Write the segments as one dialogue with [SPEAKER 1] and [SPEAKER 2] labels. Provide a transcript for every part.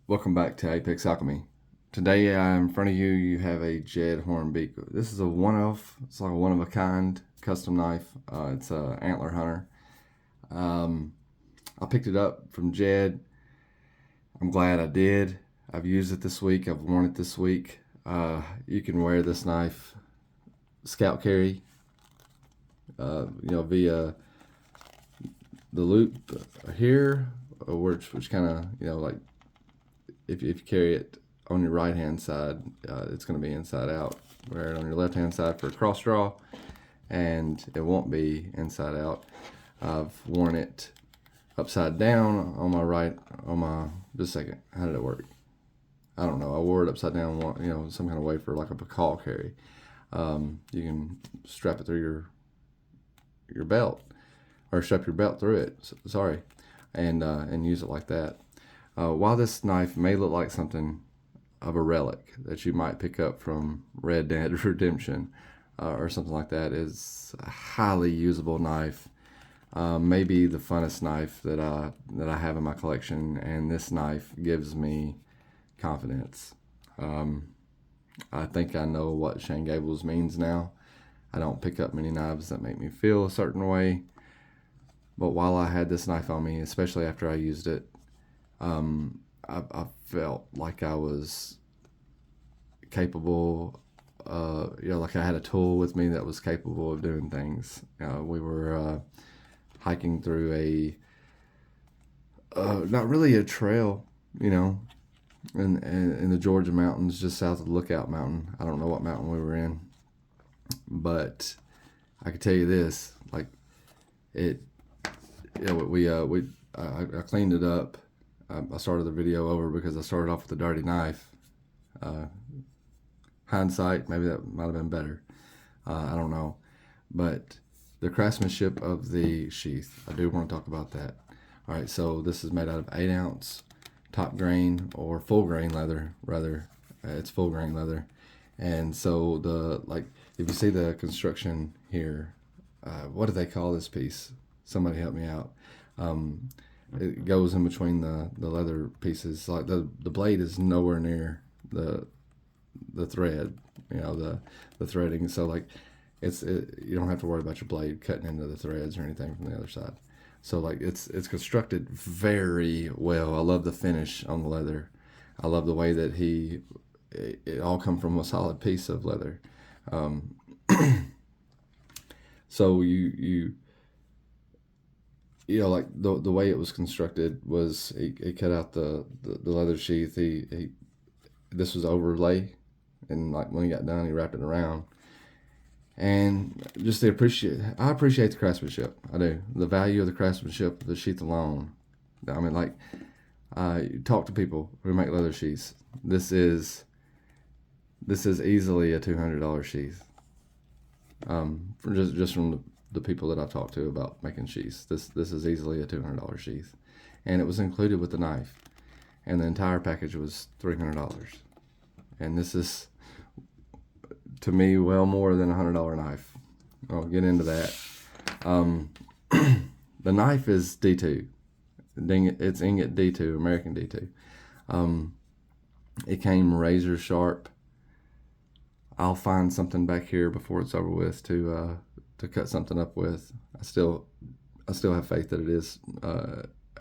[SPEAKER 1] Welcome back to Apex Alchemy. Today in front of you, you have a Jed Hornbeak. This is a one-off, it's like a one-of-a-kind custom knife. It's a Antler Hunter. I picked it up from Jed. I'm glad I did. I've used it this week. I've worn it this week. You can wear this knife scout carry, via the loop here, which kind of, like if you carry it on your right hand side, it's going to be inside out. Wear it on your left hand side for a cross draw, and it won't be inside out. I've worn it upside down on my right, just a second, how did it work? I don't know. I wore it upside down, some kind of way for like a call carry. You can strap it through your belt, or strap your belt through it. Sorry, and use it like that. While this knife may look like something of a relic that you might pick up from Red Dead Redemption or something like that, is a highly usable knife. Maybe the funnest knife that I have in my collection, and this knife gives me confidence. I think I know what Shane Gables means now. I don't pick up many knives that make me feel a certain way, but while I had this knife on me, especially after I used it, I felt like I was capable, like I had a tool with me that was capable of doing things. We were hiking through not really a trail, in the Georgia mountains, just south of Lookout Mountain. I don't know what mountain we were in, but I can tell you this, like it, I cleaned it up. I started the video over because I started off with a dirty knife. Hindsight, maybe that might have been better. I don't know. But the craftsmanship of the sheath, I do want to talk about that. All right, so this is made out of 8-ounce top grain, or full grain leather, rather. It's full grain leather. And so if you see the construction here, what do they call this piece? Somebody help me out. It goes in between the leather pieces. Like the blade is nowhere near the thread, the threading. So like you don't have to worry about your blade cutting into the threads or anything from the other side. So like it's constructed very well. I love the finish on the leather. I love the way that it all come from a solid piece of leather. So like the way it was constructed was he cut out the leather sheath. This was overlay, and like when he got done, he wrapped it around. And just I appreciate the craftsmanship. I do. The value of the craftsmanship of the sheath alone. I mean, like, you talk to people who make leather sheaths. This is easily a $200 sheath. Just from the people that I've talked to about making sheaths, this is easily a $200 sheath, and it was included with the knife, and the entire package was $300. And this is, to me, well more than $100 knife. I'll get into that. The knife is D2. It's ingot D2, American D2. It came razor sharp. I'll find something back here before it's over with to cut something up with. I still have faith that it is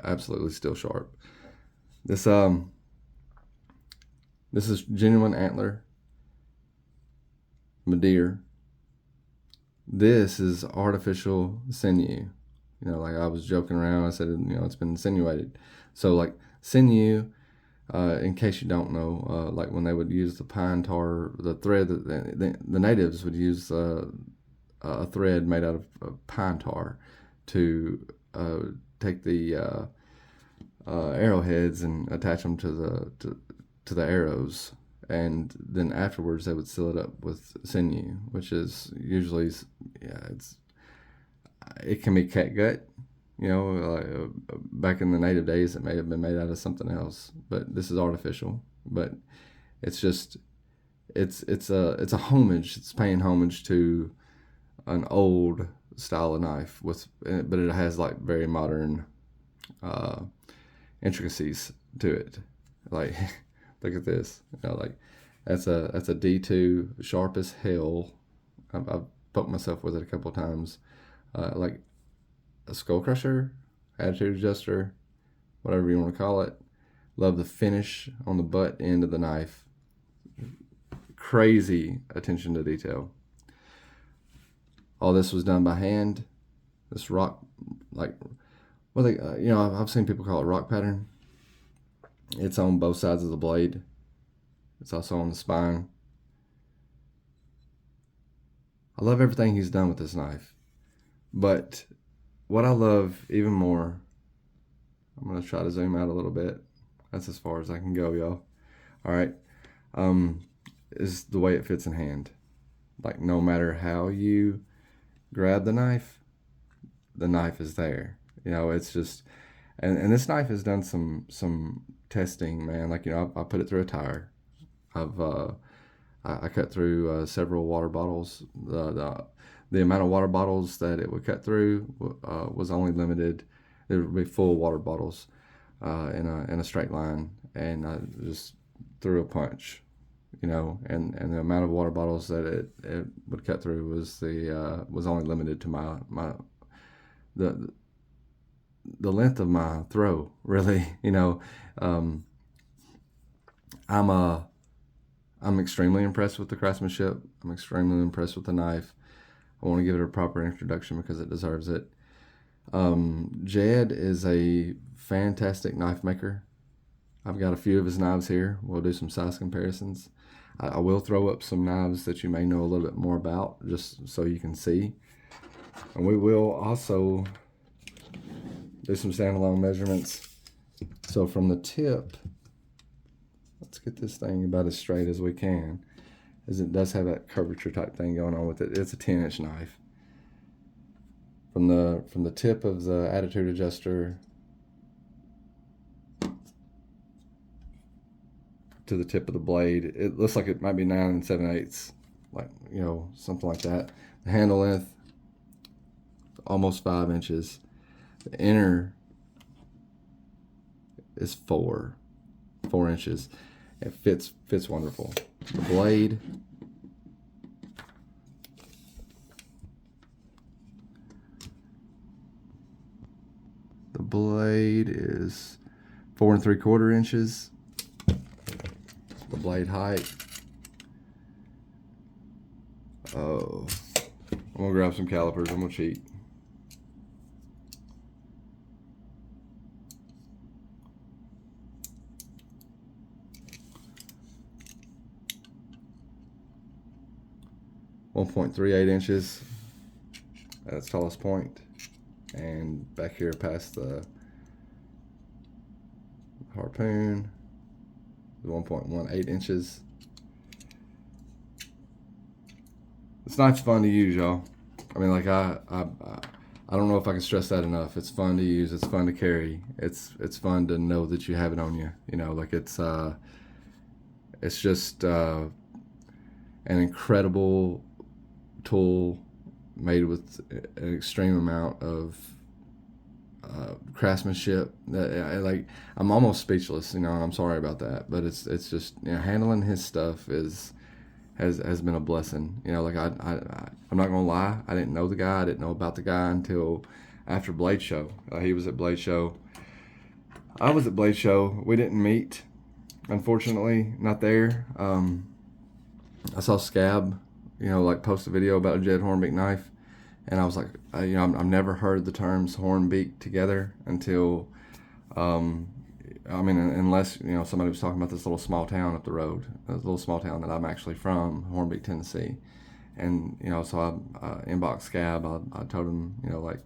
[SPEAKER 1] absolutely still sharp. This is genuine antler Madeira. This is artificial sinew. Like I was joking around, I said, it's been insinuated. So like sinew, in case you don't know, like when they would use the pine tar, the thread, the natives would use a thread made out of pine tar to take the arrowheads and attach them to the arrows, and then afterwards they would seal it up with sinew, which is usually, it can be catgut. Back in the native days, it may have been made out of something else, but this is artificial. But it's just, it's a homage. It's paying homage to an old style of knife but it has like very modern intricacies to it. Like, look at this. You know, like that's a D2, sharp as hell. I've poked myself with it a couple of times. Like a skull crusher, attitude adjuster, whatever you want to call it. Love the finish on the butt end of the knife. Crazy attention to detail. All this was done by hand. This rock, like, well, you know, I've seen people call it rock pattern. It's on both sides of the blade. It's also on the spine. I love everything he's done with this knife. But what I love even more, I'm going to try to zoom out a little bit. That's as far as I can go, y'all. All right. Is the way it fits in hand. Like, no matter how you grab the knife is there. You know, it's just, and this knife has done some testing, man. Like, you know, I put it through a tire. I cut through several water bottles. The amount of water bottles that it would cut through was only limited. It would be full water bottles in a straight line, and I just threw a punch, you know. And the amount of water bottles that it would cut through was only limited to the length of my throw, really. You know, I'm extremely impressed with the craftsmanship. I'm extremely impressed with the knife. I want to give it a proper introduction because it deserves it. Jed is a fantastic knife maker. I've got a few of his knives here. We'll do some size comparisons. I will throw up some knives that you may know a little bit more about, just so you can see. And we will also do some standalone measurements. So from the tip, let's get this thing about as straight as we can, as it does have that curvature type thing going on with it. It's a 10-inch knife. From the tip of the attitude adjuster to the tip of the blade, it looks like it might be 9 7/8, like, you know, something like that. The handle length, almost 5 inches. The inner is 4 inches. It fits wonderful. The blade, is 4 3/4 inches. The blade height. Oh, I'm gonna grab some calipers. I'm gonna cheat. .38 inches at its tallest point, and back here past the harpoon is 1.18 inches. This knife's fun to use, y'all. I mean, like, I don't know if I can stress that enough. It's fun to use. It's fun to carry. It's fun to know that you have it on you. You know, like, it's just an incredible tool made with an extreme amount of craftsmanship. Like, I'm almost speechless, you know, and I'm sorry about that, but it's just, you know, handling his stuff has been a blessing. You know, like, I'm not gonna lie, I didn't know the guy. I didn't know about the guy until after Blade Show. He was at Blade Show. I was at Blade Show. We didn't meet, unfortunately, not there. I saw Scab, you know, like, post a video about a Jed Hornbeak knife, and I was like, you know, I've never heard the terms Hornbeak together until, I mean, unless, you know, somebody was talking about this little small town up the road, a little small town that I'm actually from, Hornbeak, Tennessee. And, you know, so I inboxed Scab. I told him, you know, like,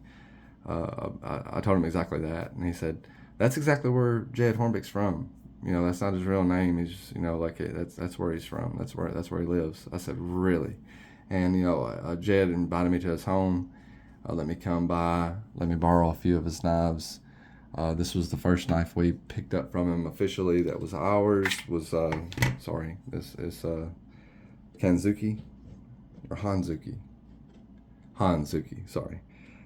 [SPEAKER 1] I told him exactly that, and he said, that's exactly where Jed Hornbeak's from. You know, that's not his real name. He's just, you know, like, that's where he's from. That's where he lives. I said, really? And, you know, Jed invited me to his home, let me come by, let me borrow a few of his knives. This was the first knife we picked up from him officially that was ours. This is Kanzuki, or Hanzuki. Sorry.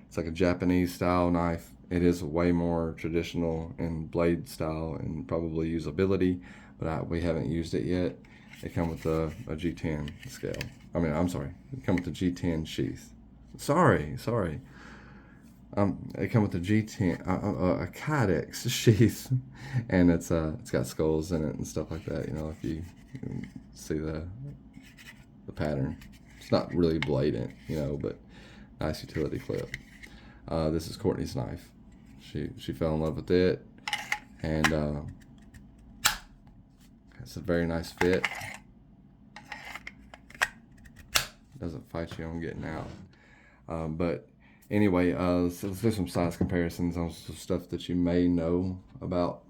[SPEAKER 1] It's like a Japanese style knife. it is way more traditional in blade style and probably usability, but we haven't used it yet. It comes with a G10 scale. I'm sorry. It comes with a G10 sheath. Sorry. It comes with a G10, a Kydex sheath, and it's got skulls in it and stuff like that. If you see the pattern, it's not really bladed, but nice utility clip. This is Courtney's knife. She fell in love with it, and it's a very nice fit. Doesn't fight you on getting out, but. Anyway, so let's do some size comparisons on some stuff that you may know about,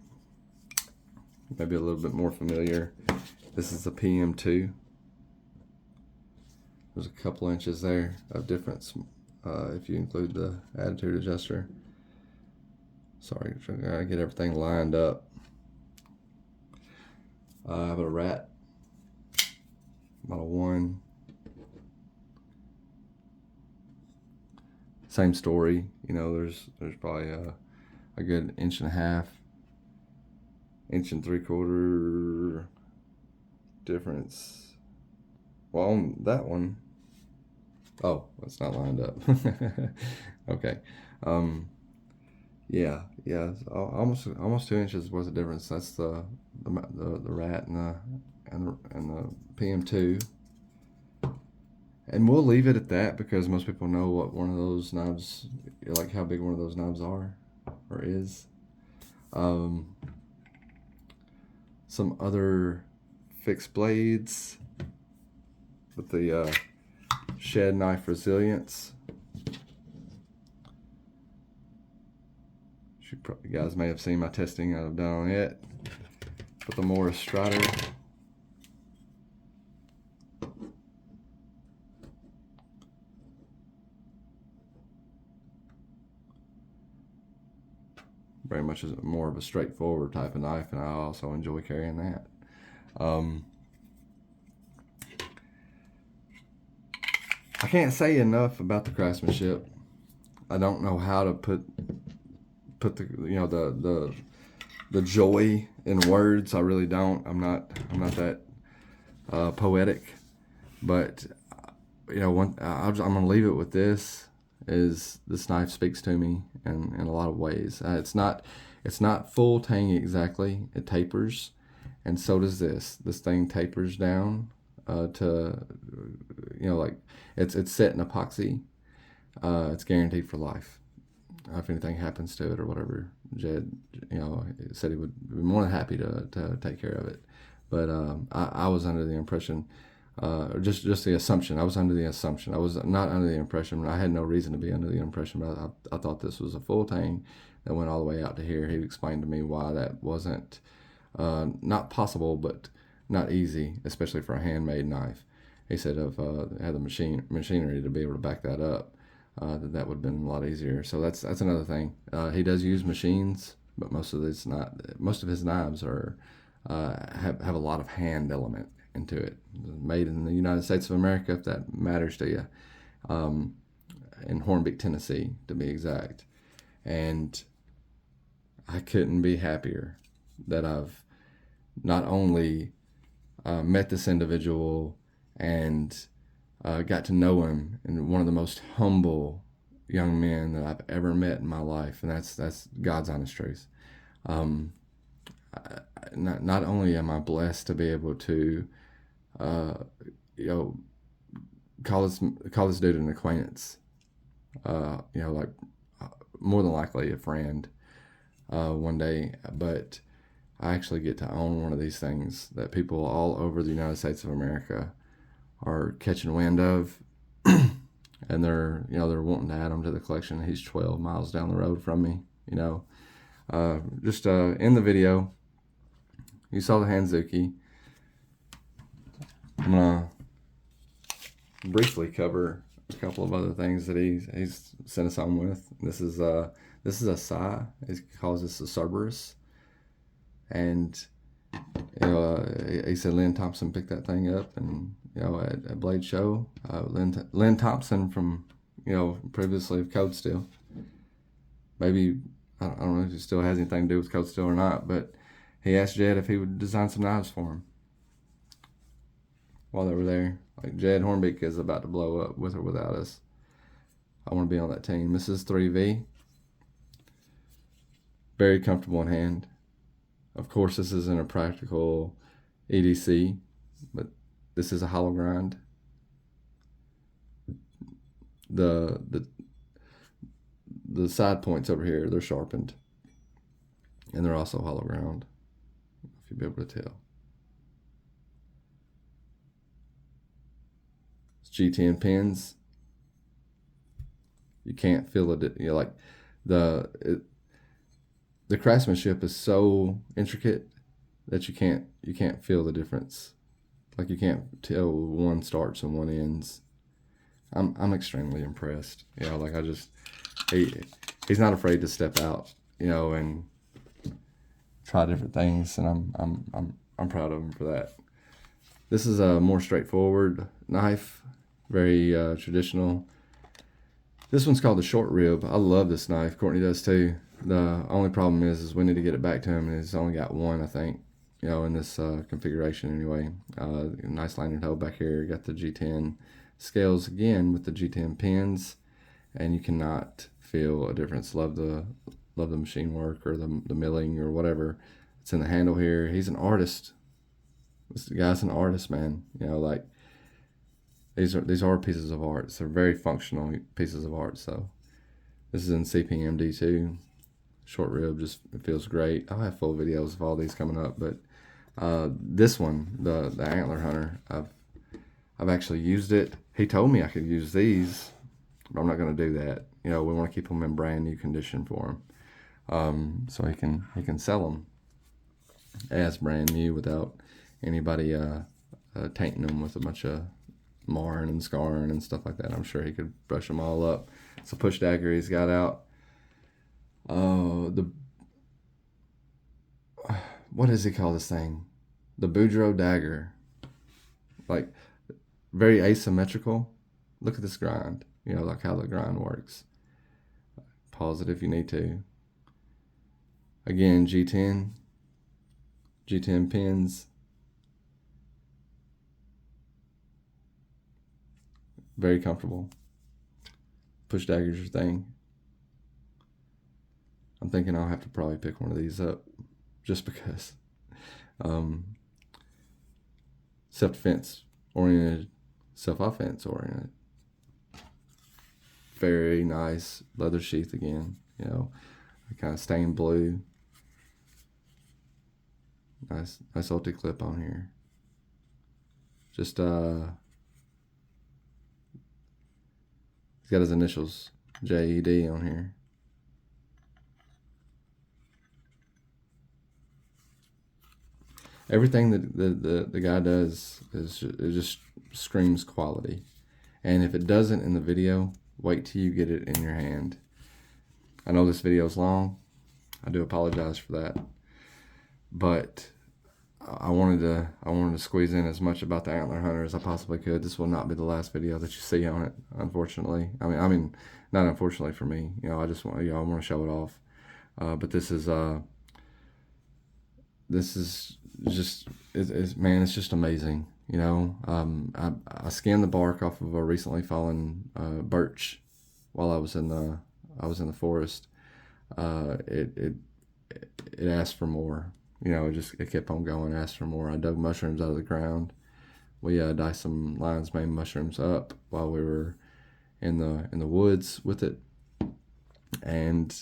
[SPEAKER 1] maybe a little bit more familiar. This is a PM2. There's a couple inches there of difference if you include the attitude adjuster. Sorry, trying to get everything lined up. I have a Rat Model 1. Same story, there's probably a good 1.5 1.75 inch difference. Well, on that one, oh, it's not lined up. Okay, yeah, almost 2 inches worth of difference. That's the Rat and the PM2. And we'll leave it at that because most people know what one of those knives, like how big one of those knives are or is. Some other fixed blades with the Shed Knife Resilience. You guys may have seen my testing I've done on it. With the Morris Strider. Very much more of a straightforward type of knife, and I also enjoy carrying that. I can't say enough about the craftsmanship. I don't know how to put the the joy in words. I really don't. I'm not that poetic, but I'm gonna leave it with this. Is this knife speaks to me in a lot of ways. It's not full tang exactly. It tapers, and so does this. This thing tapers down to like it's set in epoxy. It's guaranteed for life. If anything happens to it or whatever, Jed said he would be more than happy to take care of it. But I was under the impression. Just the assumption. I was under the assumption. I was not under the impression. I had no reason to be under the impression, but I thought this was a full tang that went all the way out to here. He explained to me why that wasn't not possible, but not easy, especially for a handmade knife. He said if had the machinery to be able to back that up, that would have been a lot easier. So that's another thing. He does use machines, but most of his knives are have a lot of hand element into it. Made in the United States of America, if that matters to you, in Hornbeak, Tennessee, to be exact. And I couldn't be happier that I've not only met this individual and got to know him, and one of the most humble young men that I've ever met in my life, and that's God's honest truth. Not only am I blessed to be able to call this dude an acquaintance, like more than likely a friend one day, but I actually get to own one of these things that people all over the United States of America are catching wind of, and they're wanting to add them to the collection. He's 12 miles down the road from me. Just in the video, you saw the Hanzuki. I'm gonna briefly cover a couple of other things that he's sent us on with. This is a Sai. He calls this a Cerberus, and he said Lynn Thompson picked that thing up, and at Blade Show, Lynn Thompson from previously of Code Steel, maybe, I don't know if it still has anything to do with cold steel or not, but he asked Jed if he would design some knives for him while they were there. Like, Jed Hornbeak is about to blow up with or without us. I want to be on that team. This is 3V. Very comfortable in hand. Of course, this isn't a practical EDC, but this is a hollow grind. The side points over here, they're sharpened, and they're also hollow ground, if you'll be able to tell. It's G10 pins. You can't feel it. You know, like the craftsmanship is so intricate that you can't feel the difference. Like, you can't tell one starts and one ends. I'm extremely impressed. You know, like, he's not afraid to step out, you know, and try different things, and I'm proud of him for that. This is a more straightforward knife, very traditional. This one's called the short rib. I love this knife. Courtney does too. The only problem is we need to get it back to him, and he's only got one, I think, you know, in this configuration anyway. Nice lanyard hole back here. Got the G10 scales again with the G10 pins, and you cannot feel a difference. Love the machine work or the milling or whatever. It's in the handle here. He's an artist. This guy's an artist, man. You know, like, these are pieces of art. They're very functional pieces of art. So this is in CPMD too. Short rib, just, it feels great. I'll have full videos of all these coming up, but this one, the Antler Hunter, I've actually used it. He told me I could use these, but I'm not going to do that. You know, we want to keep them in brand new condition for him, so he can sell them as brand new without anybody tainting them with a bunch of marring and scarring and stuff like that. I'm sure he could brush them all up. It's a push dagger he's got out. What does he call this thing? The Boudreaux dagger. Like, very asymmetrical. Look at this grind. You know, like how the grind works. Pause it if you need to. Again, G10 pins. Very comfortable. Push dagger's your thing. I'm thinking I'll have to probably pick one of these up just because. Self-defense oriented, self-offense oriented. Very nice leather sheath again, you know, kind of stained blue. Nice ulti clip on here. Just he's got his initials, JED, on here. Everything that the guy does it just screams quality. And if it doesn't in the video, wait till you get it in your hand. I know this video is long. I do apologize for that. But I wanted to squeeze in as much about the Antler Hunter as I possibly could. This will not be the last video that you see on it, unfortunately. I mean, not unfortunately for me. You know, I just want, you know, I want to show it off. But this is just, man, it's just amazing. You know, I scanned the bark off of a recently fallen birch while I was in the forest. It asked for more. You know, it kept on going, asked for more. I dug mushrooms out of the ground. We diced some lion's mane mushrooms up while we were in the woods with it, and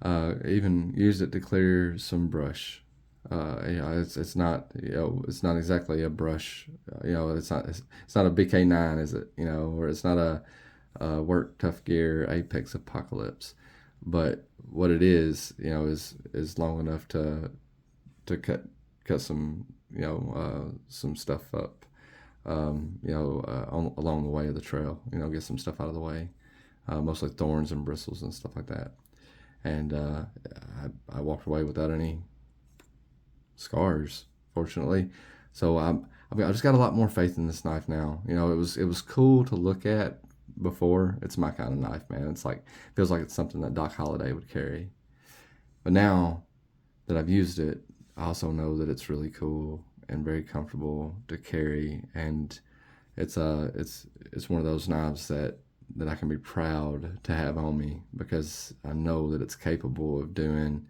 [SPEAKER 1] even used it to clear some brush. You know, it's not, you know, it's not exactly a brush. You know, it's not a BK9, is it? You know, or it's not a Work Tough Gear Apex Apocalypse. But what it is, you know, is long enough to cut some, you know, some stuff up, you know, along the way of the trail. You know, get some stuff out of the way, mostly thorns and bristles and stuff like that. And I walked away without any scars, fortunately. So I just got a lot more faith in this knife now. You know, it was cool to look at before, it's my kind of knife, man. It's like, feels like it's something that Doc Holliday would carry. But now that I've used it, I also know that it's really cool and very comfortable to carry, and it's one of those knives that I can be proud to have on me, because I know that it's capable of doing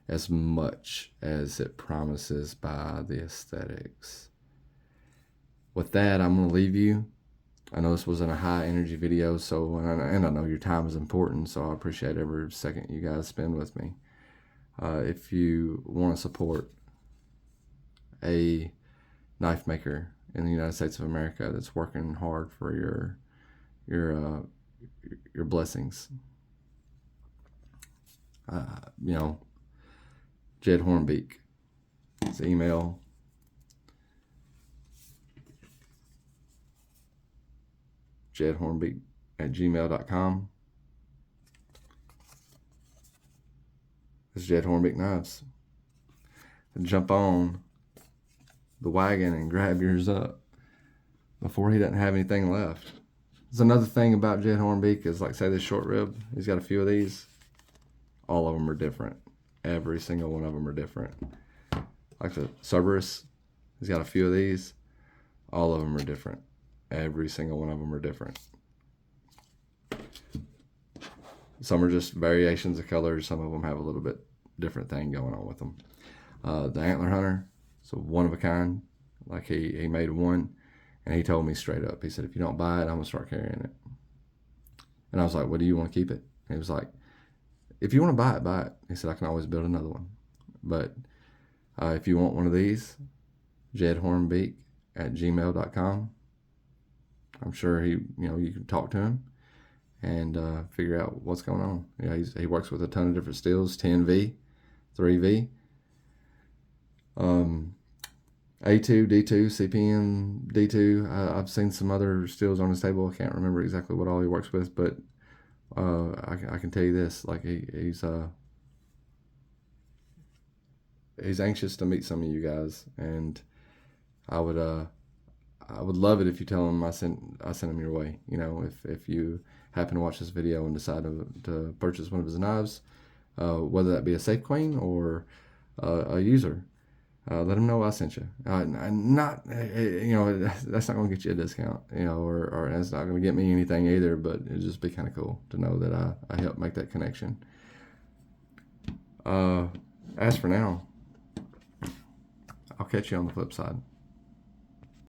[SPEAKER 1] as much as it promises by the aesthetics. With that, I'm going to leave you. I know this wasn't a high energy video, so, and I know your time is important, so I appreciate every second you guys spend with me. If you want to support a knife maker in the United States of America that's working hard for your blessings, you know, Jed Hornbeak, his email, jedhornbeak@gmail.com. It's Jed Hornbeak Knives. And jump on the wagon and grab yours up before he doesn't have anything left. There's another thing about Jed Hornbeak is, like, say this short rib, he's got a few of these. All of them are different. Every single one of them are different. Like the Cerberus, he's got a few of these. All of them are different. Every single one of them are different. Some are just variations of colors. Some of them have a little bit different thing going on with them. The Antler Hunter, so one of a kind. Like he made one, and he told me straight up. He said, if you don't buy it, I'm going to start carrying it. And I was like, well, do you want to keep it? And he was like, if you want to buy it, buy it. He said, I can always build another one. But if you want one of these, jedhornbeak@gmail.com. I'm sure you can talk to him and figure out what's going on. He works with a ton of different steels, 10V, 3V, A2, D2, CPM, D2. I've seen some other steels on his table. I can't remember exactly what all he works with, but I can tell you this: like he's anxious to meet some of you guys, and I would love it if you tell him I sent him your way. If you happen to watch this video and decide to purchase one of his knives, whether that be a Safe Queen or a user, let him know I sent you. That's not going to get you a discount, or it's not going to get me anything either, but it'd just be kind of cool to know that I helped make that connection. As for now, I'll catch you on the flip side.